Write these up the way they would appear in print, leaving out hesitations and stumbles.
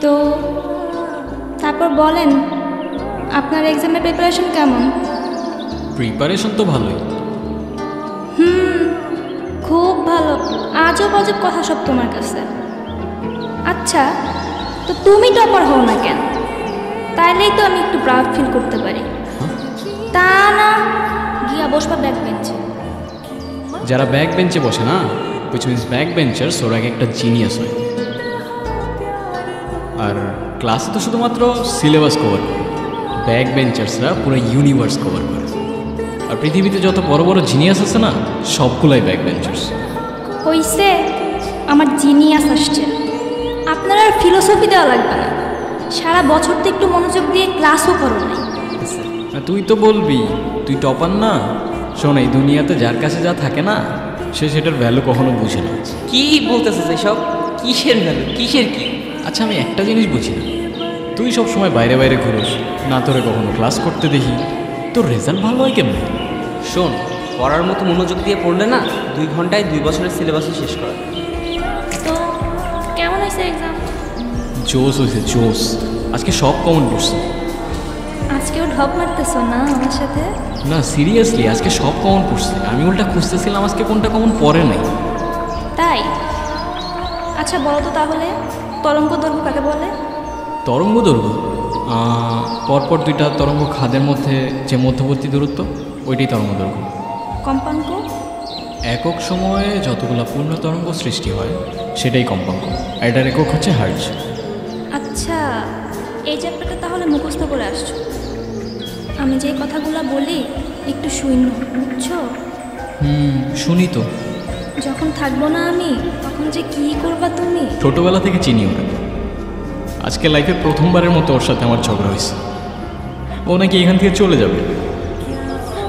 তো তারপর বলেন আপনার এক্সামের প্রিপারেশন কেমন? প্রিপারেশন তো ভালোই। খুব ভালো। আজব আজব কথা সব তোমার কাছে। আচ্ছা, তো তুমি টপার হও না কেন? তাইলেই তো আমি একটু প্রাউড ফিল করতে পারি। তা না গিয়া বসবা ব্যাক বেঞ্চে। যারা ব্যাক বেঞ্চে বসে না, which means ব্যাক বেঞ্চার্স, ওরা একটা জিনিয়াস হয়। আর ক্লাসে তো শুধুমাত্র সিলেবাস কভার করে, ব্যাক বেঞ্চার্সরা পুরো ইউনিভার্স কভার করে। আর পৃথিবীতে যত বড় বড় জিনিয়াস আছে না, সবগুলাই ব্যাক বেঞ্চার্স। হইছে, আমার জিনিয়াস আসছে। আপনার আর ফিলোসফি দেওয়া লাগবে না। সারা বছর তো একটু মনোযোগ দিয়ে ক্লাসও করো নাই। তুই তো বলবি তুই টপার না। শোন, এই দুনিয়াতে যার কাছে যা থাকে না, সে সেটার ভ্যালু কখনো বুঝে না। কি বলতেছিস এসব? কিসের ভ্যালু, কিসের কি? আচ্ছা, আমি একটা জিনিস বুঝি না, তুই সব সময় বাইরে বাইরে ঘুরোস না, তোরে কখনো ক্লাস করতে দেখি। তোর রেজাল্ট ভালো হয় কেমন? শোন, পড়ার মতো মনোযোগ দিয়ে পড়লে না 2 ঘন্টায় 2 বছরের সিলেবাসই শেষ করা। তো কেমন হয়েছে এক্সাম? জোস হয়েছে, জোস। আজকে সব কমন পড়ছে। আজকেও ঢপ মারতেছো না আমার সাথে? না, সিরিয়াসলি আজকে সব কমন পড়ছে। আমি উল্টা খুঁজতেছিলাম আজকে কোনটা কমন পড়ে নাই। তাই? আচ্ছা বলো তো তাহলে, তরঙ্গ দৈর্ঘ্য কাকে বলে? তরঙ্গ দৈর্ঘ্য পরপর 2টা তরঙ্গ খাদের মধ্যে যে মধ্যবর্তী দূরত্ব, ওইটাই তরঙ্গ দৈর্ঘ্য। কম্পাঙ্ক? একক সময়ে যতগুলো পূর্ণ তরঙ্গ সৃষ্টি হয় সেটাই কম্পাঙ্ক। এটার একক হচ্ছে হার্টজ। আচ্ছা, এই চ্যাপ্টারটা তাহলে মুখস্থ করে আসছো। আমি যে কথাগুলো বলি একটু শূন্য, বুঝছো? শুনি তো। যখন থাকবো না আমি, তখন যে কি করবা তুমি? ছোটবেলা থেকে চিনি ওরা। আজকে লাইফে প্রথমবারের মতো ওর সাথে আমার ঝগড়া হয়েছে। ও নাকি এখান থেকে চলে যাবে।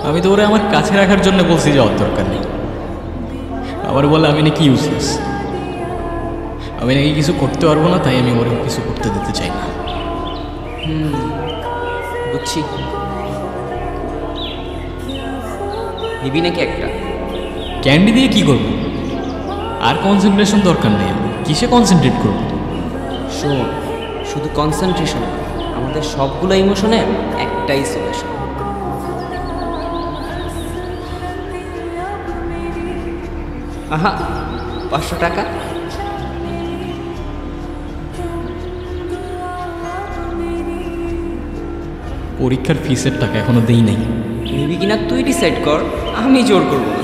আমি তো ওরা আমার কাছে রাখার জন্য বলছি যাওয়ার দরকার নেই। আবার বলে আমি নাকি ইউজলেস, আমি নাকি কিছু করতে পারবো না, তাই আমি ওরা কিছু করতে দিতে চাই না। বুঝছি। নিবি নাকি একটা? ক্যান্ডি দিয়ে কি করবো? আর কনসেন্ট্রেশন দরকার নেই। কিসে কনসেন্ট্রেট করবো? শোন, শুধু কনসেন্ট্রেশন, আমাদের সবগুলো ইমোশনের একটাই সলিউশন। আহা, 500 টাকা। পরীক্ষার ফিসের টাকা এখনো দেই নাই। নিবি কিনা তুই ডিসাইড কর, আমি জোর করবো না।